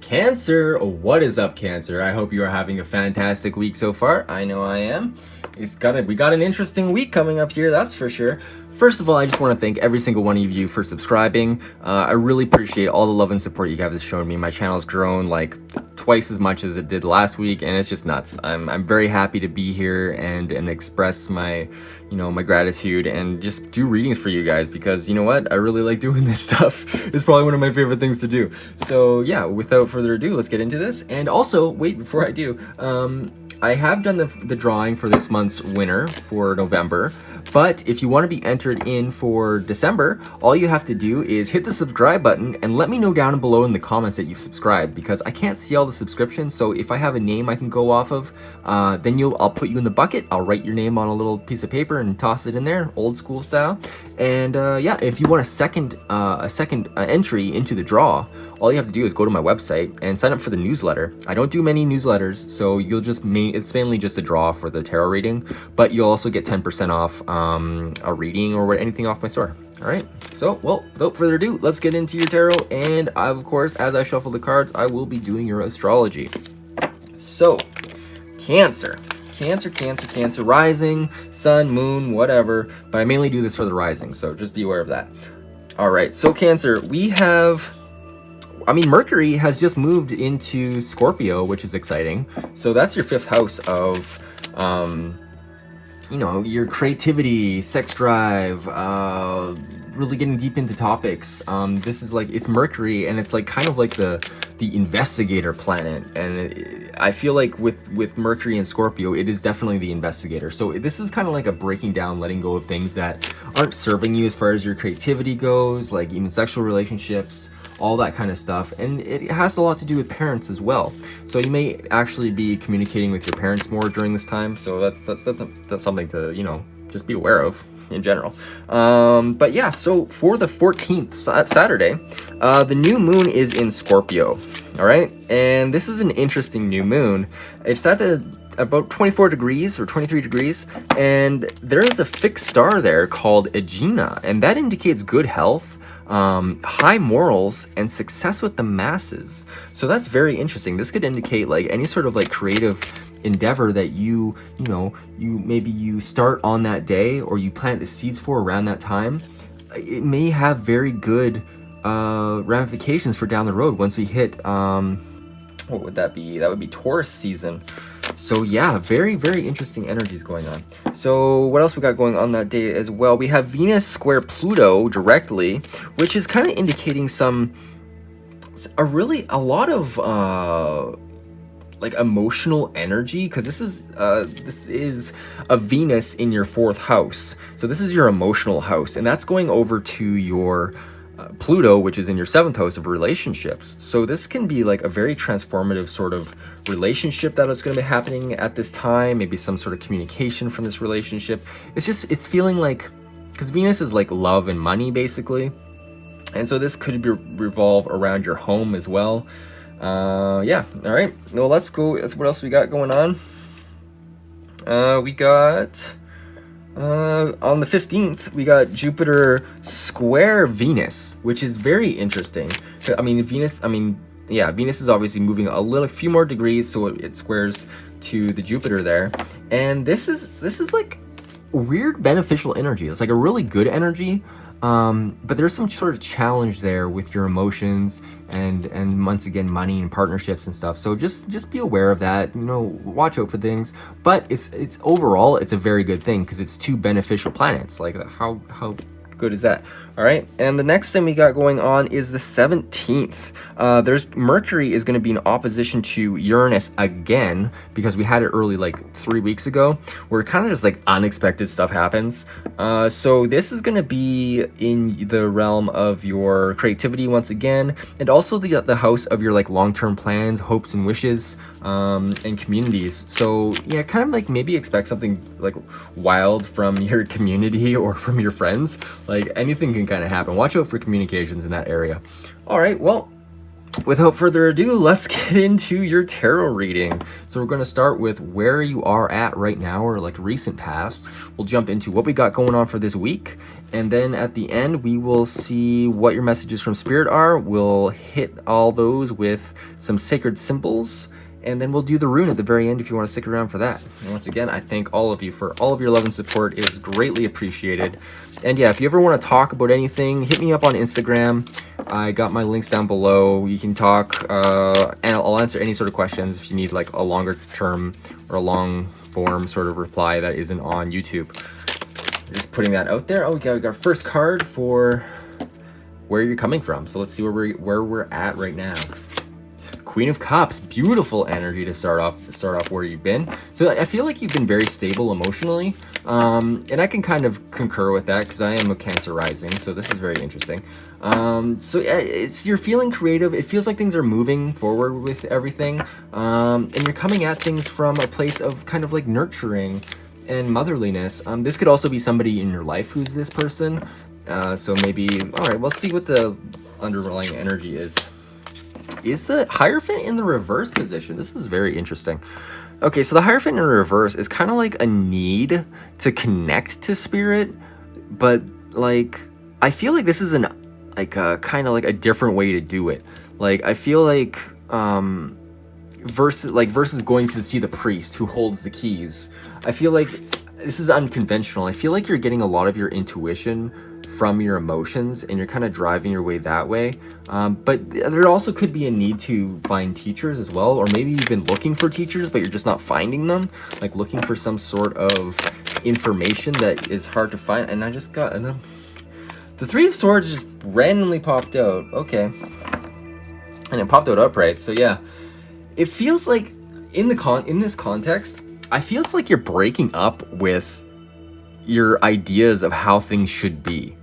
Cancer, what is up, Cancer? I hope you are having a fantastic week so far. I know I am. We got an interesting week coming up here, that's for sure. First of all, I just want to thank every single one of you for subscribing. I really appreciate all the love and support you guys have shown me. My channel's grown like twice as much as it did last week, and it's just nuts. I'm very happy to be here and express my, my gratitude and just do readings for you guys, because you know what? I really like doing this stuff. It's probably one of my favorite things to do. So yeah, without further ado, let's get into this. And also, wait, before I do, I have done the drawing for this month's winner for November, but if you want to be entered in for December, all you have to do is hit the subscribe button and let me know down below in the comments that you've subscribed, because I can't see all the subscriptions. So if I have a name I can go off of, then I'll put you in the bucket. I'll write your name on a little piece of paper and toss it in there, old school style. And yeah, if you want a second entry into the draw, all you have to do is go to my website and sign up for the newsletter. I don't do many newsletters, so you'll just it's mainly just a draw for the tarot reading, but you'll also get 10% off a reading or anything off my store. All right, so well, without further ado, let's get into your tarot. And of course, as I shuffle the cards, I will be doing your astrology. So, Cancer, rising, sun, moon, whatever, but I mainly do this for the rising, so just be aware of that. All right, so Cancer, we have, Mercury has just moved into Scorpio, which is exciting. So that's your 5th house of, your creativity, sex drive, really getting deep into topics. This is like, it's Mercury, and it's like kind of like the investigator planet. And I feel like with Mercury and Scorpio, it is definitely the investigator. So this is kind of like a breaking down, letting go of things that aren't serving you as far as your creativity goes, like even sexual relationships, all that kind of stuff. And it has a lot to do with parents as well. So you may actually be communicating with your parents more during this time. So that's something to, just be aware of in general. But yeah, so for the 14th Saturday, the new moon is in Scorpio. All right. And this is an interesting new moon. It's at about 24 degrees or 23 degrees. And there is a fixed star there called Aegina. And that indicates good health, high morals, and success with the masses. So that's very interesting. This could indicate like any sort of like creative endeavor that you start on that day, or you plant the seeds for around that time. It may have very good ramifications for down the road once we hit what would that be? That would be Taurus season. So yeah, very, very interesting energies going on. So what else we got going on that day as well? We have Venus square Pluto directly, which is kind of indicating a lot of like emotional energy, because this is a Venus in your 4th house. So this is your emotional house, and that's going over to your Pluto, which is in your 7th house of relationships. So this can be like a very transformative sort of relationship that is going to be happening at this time. Maybe some sort of communication from this relationship. It's feeling like, because Venus is like love and money basically, and so this could revolve around your home as well. Yeah, all right, well, let's go. That's what else we got going on. We got on the 15th, we got Jupiter square Venus, which is very interesting. Venus is obviously moving a few more degrees, so it squares to the Jupiter there. And this is like weird beneficial energy. It's like a really good energy. But there's some sort of challenge there with your emotions and once again money and partnerships and stuff. So just be aware of that. Watch out for things. But it's overall it's a very good thing, because it's 2 beneficial planets. Like how good is that? All right, and the next thing we got going on is the 17th. Mercury is going to be in opposition to Uranus again, because we had it early, like 3 weeks ago, where kind of just like unexpected stuff happens. So this is going to be in the realm of your creativity once again, and also the house of your like long-term plans, hopes and wishes, and communities. So yeah, kind of like maybe expect something like wild from your community or from your friends. Like anything can kind of happen. Watch out for communications in that area. All right, well, without further ado, let's get into your tarot reading. So we're going to start with where you are at right now, or like recent past. We'll jump into what we got going on for this week, And then at the end, we will see what your messages from Spirit are. We'll hit all those with some sacred symbols. And then we'll do the rune at the very end if you want to stick around for that. And once again, I thank all of you for all of your love and support. It is greatly appreciated. And yeah, if you ever want to talk about anything, hit me up on Instagram. I got my links down below. You can talk, and I'll answer any sort of questions if you need like a longer term or a long form sort of reply that isn't on YouTube. Just putting that out there. Oh, we got our first card for where you're coming from. So let's see where we're at right now. Queen of Cups, beautiful energy to start off where you've been. So I feel like you've been very stable emotionally, and I can kind of concur with that because I am a Cancer rising, so this is very interesting. So yeah, you're feeling creative. It feels like things are moving forward with everything, and you're coming at things from a place of kind of like nurturing and motherliness. This could also be somebody in your life who's this person. So maybe, all right, let's see what the underlying energy is. Is the Hierophant in the reverse position? This is very interesting. Okay, so the Hierophant in reverse is kind of like a need to connect to spirit, but like I feel like this is kind of like a different way to do it. Like I feel like versus going to see the priest who holds the keys. I feel like this is unconventional. I feel like you're getting a lot of your intuition from your emotions and you're kind of driving your way that way, but there also could be a need to find teachers as well, or maybe you've been looking for teachers but you're just not finding them, like looking for some sort of information that is hard to find. And I just got the Three of Swords just randomly popped out. Okay, and it popped out upright, so yeah, it feels like in this context I feels like you're breaking up with your ideas of how things should be.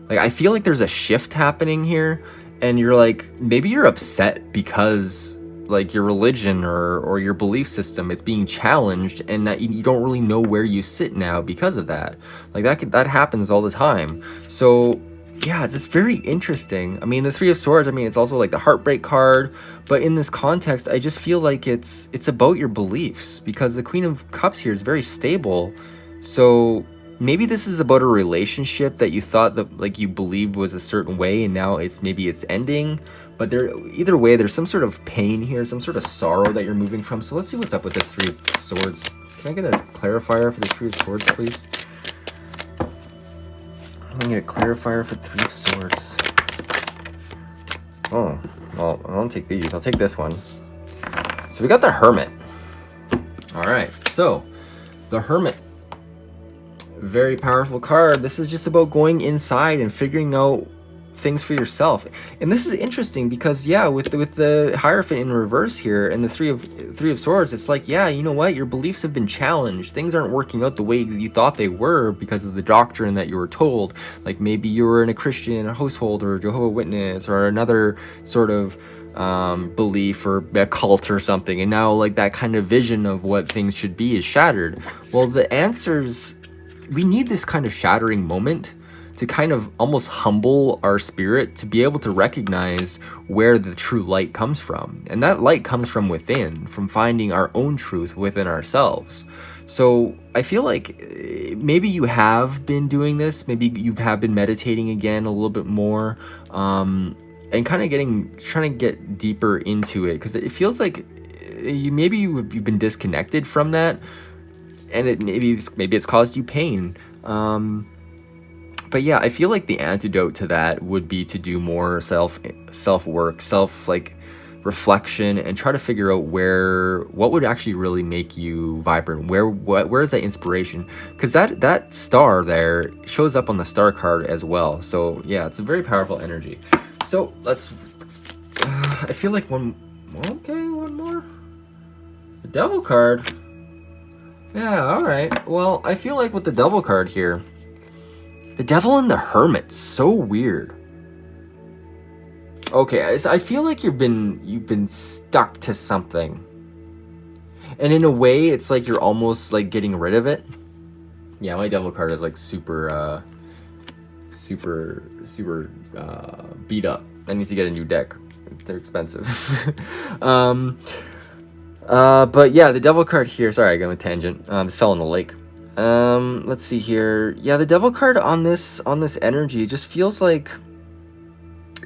Like I feel like there's a shift happening here, and you're like, maybe you're upset because like your religion or your belief system is being challenged, and that you don't really know where you sit now because of that. Like that happens all the time. So yeah, that's very interesting. I mean, the Three of Swords, I mean, it's also like the heartbreak card, but in this context, I just feel like it's about your beliefs, because the Queen of Cups here is very stable. So maybe this is about a relationship that you thought that like you believed was a certain way, and now maybe it's ending. But either way, there's some sort of pain here, some sort of sorrow that you're moving from. So let's see what's up with this Three of Swords. Can I get a clarifier for the Three of Swords, please? I'm gonna get a clarifier for Three of Swords. Oh, well, I don't take these. I'll take this one. So we got the Hermit. All right, so the Hermit. Very powerful card. This is just about going inside and figuring out things for yourself. And this is interesting because yeah, with the Hierophant in reverse here and the Three of Swords, it's like, yeah, you know what, your beliefs have been challenged. Things aren't working out the way you thought they were because of the doctrine that you were told. Like maybe you were in a Christian household or Jehovah's Witness or another sort of belief or a cult or something, and now like that kind of vision of what things should be is shattered. Well, the answers, we need this kind of shattering moment to kind of almost humble our spirit to be able to recognize where the true light comes from. And that light comes from within, from finding our own truth within ourselves. So I feel like maybe you have been doing this, maybe you have been meditating again a little bit more, and kind of trying to get deeper into it, because it feels like you've been disconnected from that, and maybe it's caused you pain. But yeah, I feel like the antidote to that would be to do more self-work, reflection, and try to figure out what would actually really make you vibrant. Where is that inspiration? Because that star there shows up on the star card as well. So yeah, it's a very powerful energy. So let's I feel like one more. The Devil card. Yeah, all right. Well, I feel like with the Devil card here, the Devil and the Hermit, so weird. Okay, I feel like you've been stuck to something, and in a way, it's like you're almost like getting rid of it. Yeah, my Devil card is like super beat up. I need to get a new deck. They're expensive. But yeah, the Devil card here. Sorry, I got on a tangent. This fell in the lake. Let's see here. Yeah, the Devil card on this energy just feels like,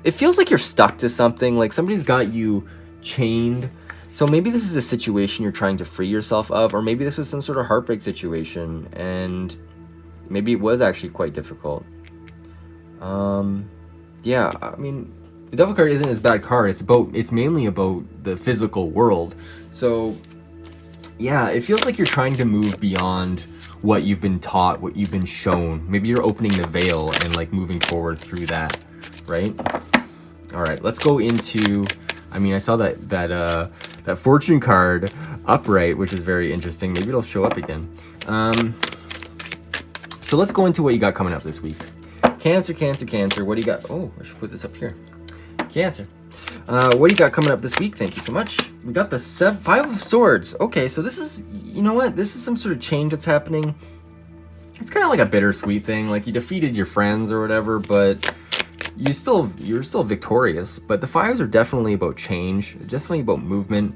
it feels like you're stuck to something, like somebody's got you chained. So maybe this is a situation you're trying to free yourself of, or maybe this was some sort of heartbreak situation, and maybe it was actually quite difficult. Yeah, I mean, the Devil card isn't as bad card. It's mainly about the physical world. So yeah, it feels like you're trying to move beyond what you've been taught, what you've been shown. Maybe you're opening the veil and like moving forward through that, right? All right, let's go into, I mean, I saw that fortune card upright, which is very interesting. Maybe it'll show up again. So let's go into what you got coming up this week. Cancer, Cancer, Cancer. What do you got? Oh, I should put this up here. Cancer. What do you got coming up this week? Thank you so much. We got the Five of Swords. Okay, so this is, you know what? This is some sort of change that's happening. It's kind of like a bittersweet thing. Like you defeated your friends or whatever, but you're still victorious. But the fives are definitely about change, definitely about movement,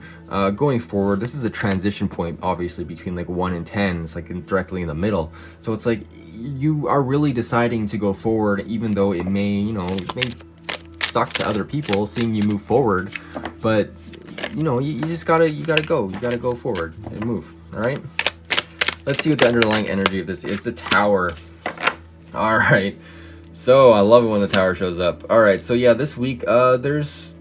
going forward. This is a transition point, obviously, between like 1 and 10. It's like directly in the middle. So it's like you are really deciding to go forward, even though it may, you know, it may suck to other people seeing you move forward. But you know, you just gotta go forward and move. All right. Let's see what the underlying energy of this is. The Tower. All right. So I love it when the Tower shows up. All right, so yeah, this week it's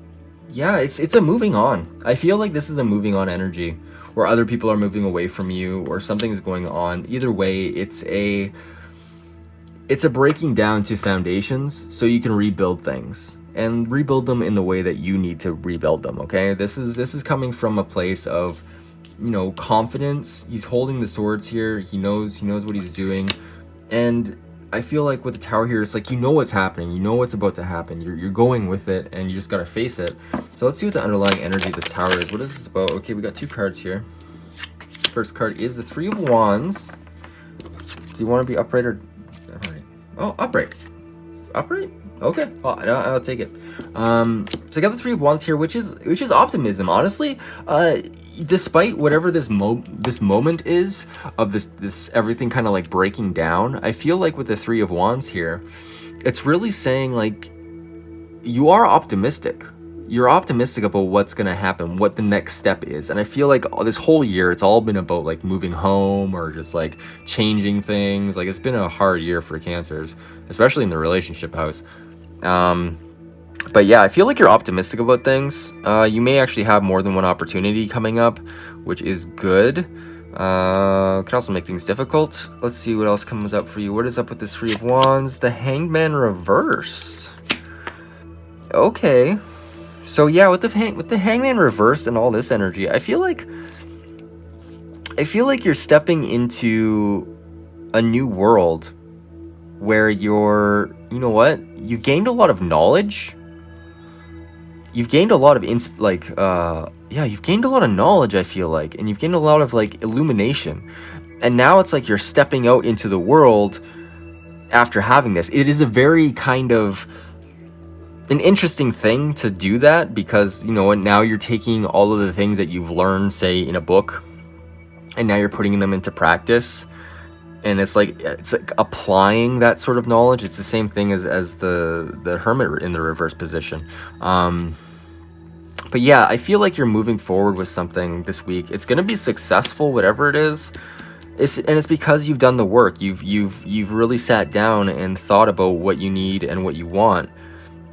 a moving on. I feel like this is a moving on energy, where other people are moving away from you, or something is going on. Either way, it's a breaking down to foundations, so you can rebuild things and rebuild them in the way that you need to rebuild them. Okay, this is coming from a place of, you know, confidence. He's holding the swords here. He knows what he's doing, and I feel like with the Tower here, it's like, you know what's happening, you know what's about to happen, you're going with it, and you just gotta face it. So let's see what the underlying energy of this Tower is. What is this about? Okay, we got two cards here. First card is the Three of Wands. Do you want to be upright or upright? Oh, upright. Upright? Okay, I'll take it. So I got the Three of Wands here, which is optimism. Honestly, despite whatever this moment is of this everything kind of like breaking down, I feel like with the Three of Wands here, it's really saying like you are optimistic. You're optimistic about what's gonna happen, what the next step is. And I feel like this whole year, it's all been about like moving home or just like changing things. Like it's been a hard year for Cancers, especially in the relationship house. But yeah, I feel like you're optimistic about things. You may actually have more than one opportunity coming up, which is good. Can also make things difficult. Let's see what else comes up for you. What is up with this Three of Wands? The Hangman reversed. Okay. So yeah, with the Hangman reversed and all this energy, I feel like you're stepping into a new world where you're, you know what? You've gained a lot of knowledge. You've gained a lot of you've gained a lot of knowledge, I feel like, and you've gained a lot of like illumination. And now it's like you're stepping out into the world after having this. It is a very kind of an interesting thing to do that, because, you know, now you're taking all of the things that you've learned, say, in a book, and now you're putting them into practice. And it's like applying that sort of knowledge. It's the same thing as the Hermit in the reverse position. But yeah, I feel like you're moving forward with something this week. It's gonna be successful, whatever it is. And it's because you've done the work. You've really sat down and thought about what you need and what you want.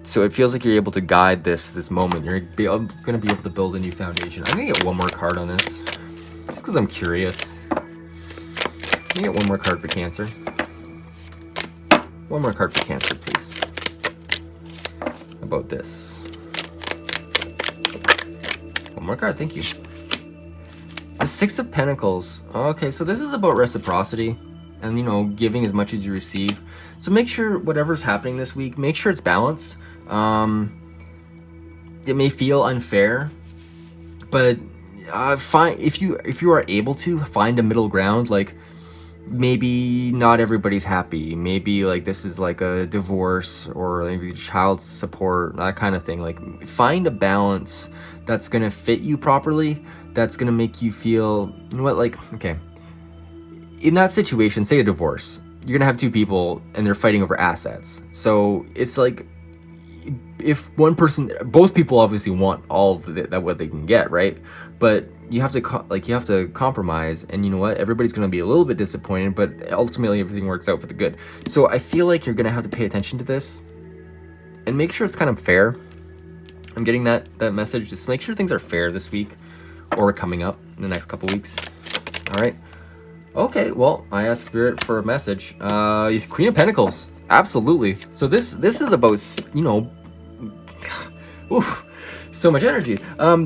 So it feels like you're able to guide this moment. You're gonna be able to build a new foundation. I'm gonna get one more card on this, just because I'm curious. Can you get one more card for Cancer? One more card for Cancer, please. How about this? One more card, thank you. It's the Six of Pentacles. Okay, so this is about reciprocity and, you know, giving as much as you receive. So make sure whatever's happening this week, make sure it's balanced. It may feel unfair, but if you are able to find a middle ground, like maybe not everybody's happy, maybe like this is like a divorce or maybe child support, that kind of thing. Like find a balance that's gonna fit you properly, that's gonna make you feel, you know what, like, okay, in that situation, say a divorce, you're gonna have two people and they're fighting over assets. So it's like, if one person, both people obviously want all of that what they can get, right? But you have to you have to compromise, and you know what? Everybody's gonna be a little bit disappointed, but ultimately everything works out for the good. So I feel like you're gonna have to pay attention to this and make sure it's kind of fair. I'm getting that message. Just make sure things are fair this week or coming up in the next couple weeks. All right. Okay. Well, I asked Spirit for a message. Queen of Pentacles. Absolutely. So this is about, you know, oof, so much energy.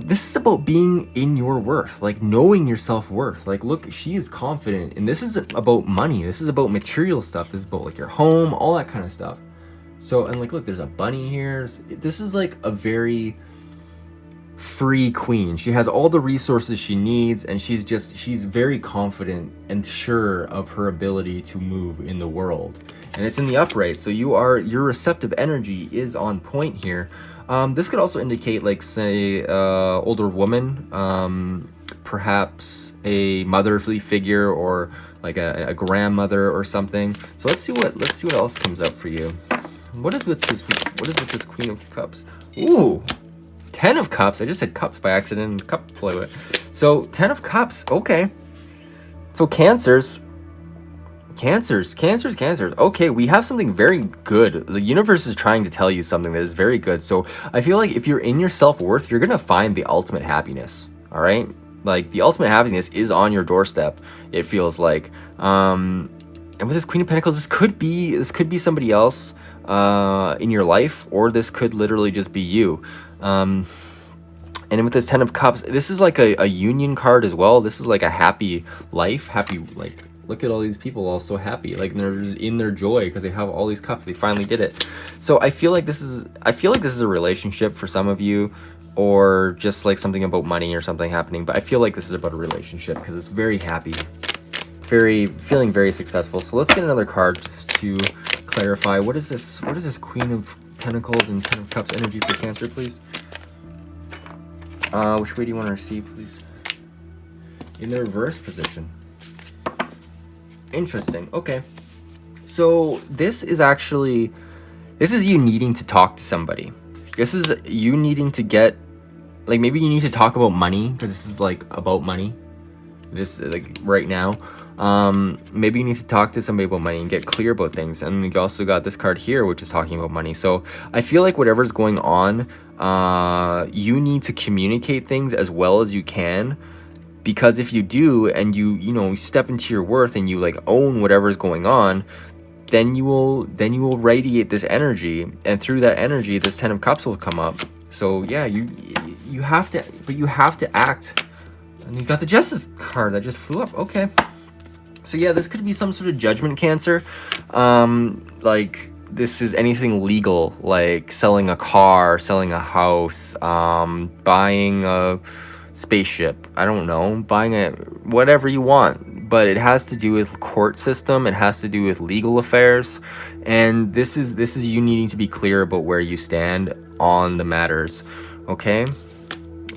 This is about being in your worth, like knowing your self-worth. Like, look, she is confident, and this is about money. This is about material stuff. This is about like your home, all that kind of stuff. So, and like, look, there's a bunny here. This is like a very free queen. She has all the resources she needs, and she's very confident and sure of her ability to move in the world. And it's in the upright, so your receptive energy is on point here. This could also indicate, like, say, older woman, perhaps a motherly figure, or like a grandmother or something. So let's see what else comes up for you. What is with this Queen of Cups? Ooh, 10 of Cups. I just said cups by accident and cup flew away. So 10 of Cups. Okay. So Cancers. Okay, we have something very good. The universe is trying to tell you something that is very good. So I feel like if you're in your self-worth, you're gonna find the ultimate happiness. All right, like the ultimate happiness is on your doorstep. It feels like. And with this Queen of Pentacles, this could be somebody else in your life, or this could literally just be you. And with this 10 of Cups, this is like a union card as well. This is like a happy life, like. Look at all these people all so happy, like they're just in their joy because they have all these cups. They finally did it. So I feel like this is a relationship for some of you, or just like something about money or something happening. But I feel like this is about a relationship because it's very happy, feeling very successful. So let's get another card just to clarify. What is this Queen of Pentacles and 10 of Cups energy for Cancer, please? Which way do you want to receive, please? In the reverse position. Interesting. Okay. So this is you needing to talk to somebody. This is you needing to get, like, maybe you need to talk about money, because this is like about money. This, like, right now. Maybe you need to talk to somebody about money and get clear about things. And you also got this card here, which is talking about money. So I feel like whatever's going on, you need to communicate things as well as you can. Because if you do, and you step into your worth and you like own whatever's going on, then you will radiate this energy, and through that energy, this 10 of Cups will come up. So yeah, you have to act. And you got the Justice card that just flew up. Okay. So yeah, this could be some sort of judgment, Cancer. Like, this is anything legal, like selling a car, selling a house, buying a spaceship, I don't know, buying whatever you want, but it has to do with court system, it has to do with legal affairs, and this is you needing to be clear about where you stand on the matters. Okay,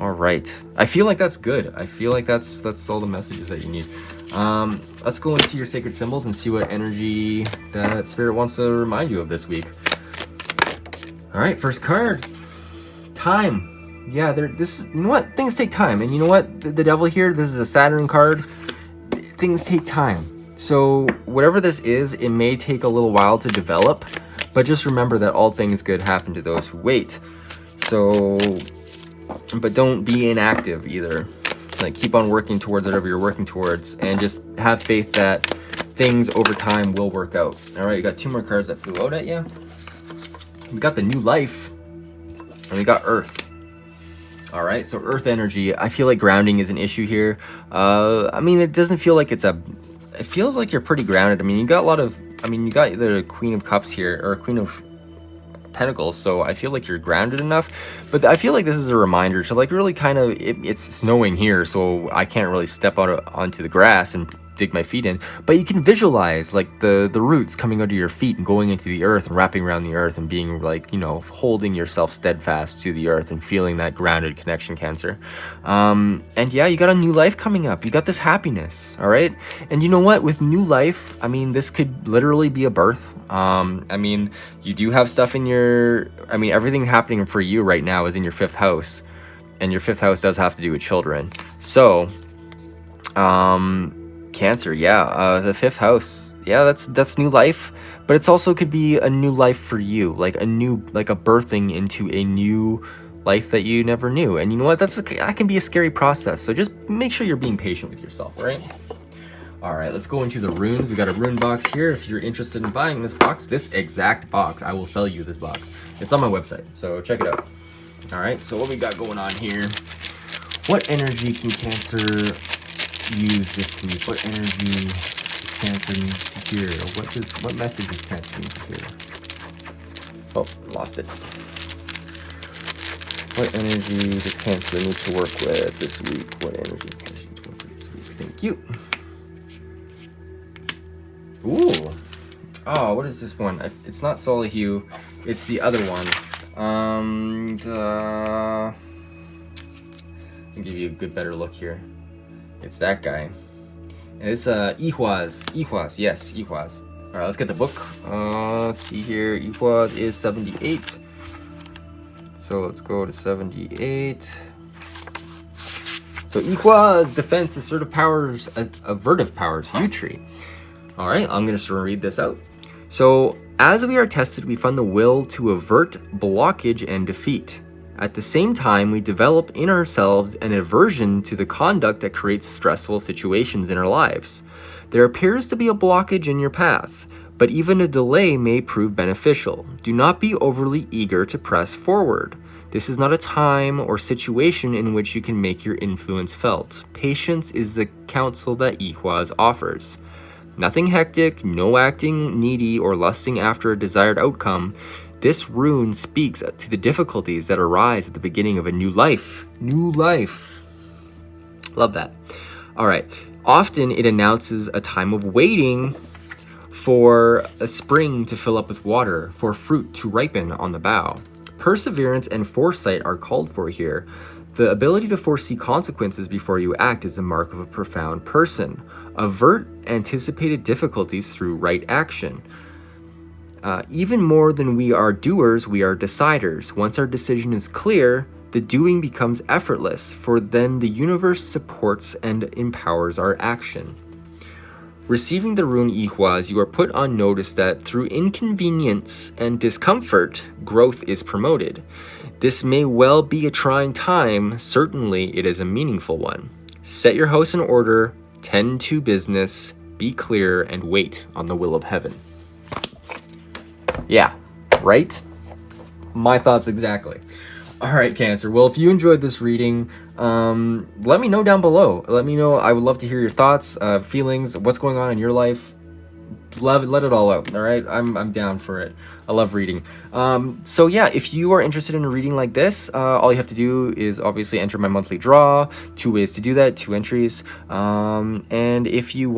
all right, I feel like that's good. I feel like that's all the messages that you need. Let's go into your sacred symbols and see what energy that Spirit wants to remind you of this week. All right, first card, time. Yeah, you know what? Things take time. And you know what? The Devil here, this is a Saturn card. Things take time. So whatever this is, it may take a little while to develop, but just remember that all things good happen to those who wait. So, but don't be inactive either. Like, keep on working towards whatever you're working towards, and just have faith that things over time will work out. All right, you got two more cards that flew out at you. We got the New Life, and we got Earth. All right, so Earth energy, I feel like grounding is an issue here. I mean, it doesn't feel like it feels like you're pretty grounded. I mean, you got the Queen of Cups here, or Queen of Pentacles, so I feel like you're grounded enough. But I feel like this is a reminder to, like, really kind of, it's snowing here, so I can't really step out onto the grass and dig my feet in. But you can visualize like the roots coming under your feet and going into the earth and wrapping around the earth and being like, you know, holding yourself steadfast to the earth and feeling that grounded connection, Cancer. And yeah, you got a new life coming up. You got this happiness, all right? And you know what? With new life, I mean, this could literally be a birth. I mean, you do have stuff in your, I mean, everything happening for you right now is in your 5th house. And your 5th house does have to do with children. So, Cancer, yeah, the 5th house, yeah, that's new life, but it's also could be a new life for you, like a birthing into a new life that you never knew. And you know what? That can be a scary process. So just make sure you're being patient with yourself, right? All right, let's go into the runes. We got a rune box here. If you're interested in buying this box, this exact box, I will sell you this box. It's on my website, so check it out. All right, so what we got going on here? What energy can Cancer use this week? What energy does Cancer need to hear? What message does Cancer need to hear? Oh, lost it. What energy does Cancer need to work with this week? What energy does Cancer need to work with this week? Thank you. Ooh. Oh, what is this one? It's not Solihue. It's the other one. I'll give you a good, better look here. It's that guy. And it's Ihuaz. Ihuaz, yes, Ihuaz. Alright, let's get the book. Let's see here. Ihuaz is 78. So let's go to 78. So Ihuaz, defense, assertive powers, avertive powers, U-tree. Alright, I'm going to read this out. So, as we are tested, we find the will to avert blockage and defeat. At the same time, we develop in ourselves an aversion to the conduct that creates stressful situations in our lives. There appears to be a blockage in your path, but even a delay may prove beneficial. Do not be overly eager to press forward. This is not a time or situation in which you can make your influence felt. Patience is the counsel that Ihuaz offers. Nothing hectic, no acting needy or lusting after a desired outcome. This rune speaks to the difficulties that arise at the beginning of a new life. New life. Love that. All right. Often it announces a time of waiting for a spring to fill up with water, for fruit to ripen on the bough. Perseverance and foresight are called for here. The ability to foresee consequences before you act is a mark of a profound person. Avert anticipated difficulties through right action. Even more than we are doers, we are deciders. Once our decision is clear, the doing becomes effortless, for then the universe supports and empowers our action. Receiving the rune Ihuaz, you are put on notice that through inconvenience and discomfort, growth is promoted. This may well be a trying time, certainly it is a meaningful one. Set your house in order, tend to business, be clear, and wait on the will of heaven. Yeah, right? My thoughts exactly. All right, Cancer. Well, if you enjoyed this reading, let me know down below. Let me know. I would love to hear your thoughts, feelings, what's going on in your life. Let it all out. All right, I'm down for it. I love reading. So yeah, if you are interested in a reading like this, all you have to do is obviously enter my monthly draw. 2 ways to do that, 2 entries. And if you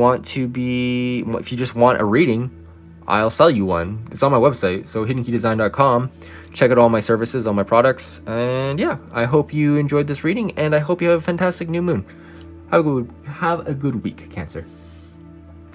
just want a reading, I'll sell you one. It's on my website, so hiddenkeydesign.com. Check out all my services, all my products, and yeah, I hope you enjoyed this reading, and I hope you have a fantastic new moon. Have a good week, Cancer.